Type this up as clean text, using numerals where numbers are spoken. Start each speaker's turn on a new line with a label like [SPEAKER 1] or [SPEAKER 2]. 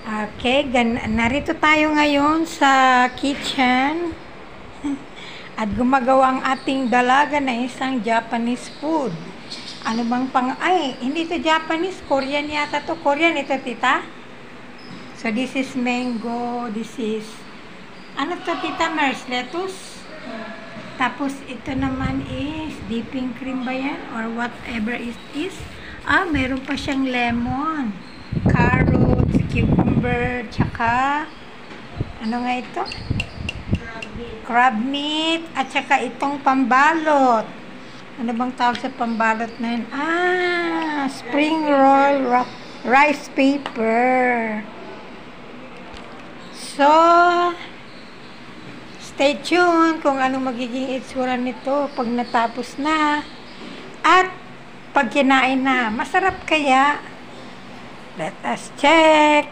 [SPEAKER 1] Okay, narito tayo ngayon sa kitchen at gumagawa ang ating dalaga na isang Japanese food. Ano bang hindi ito Japanese, Korean yata to. Korean ito, tita? So, this is mango, this is, ano to, tita Mers? Lettuce? Tapos, ito naman is dipping cream ba yan? Or whatever it is. Meron pa siyang lemon, carrots, cucumber, tsaka, ano nga ito? Crab meat, at tsaka itong pambalot. Ano bang tawag sa pambalot na yun? Spring roll rice paper. So, stay tuned kung anong magiging itsura nito pag natapos na. At pag kinain na, masarap kaya? Let us check.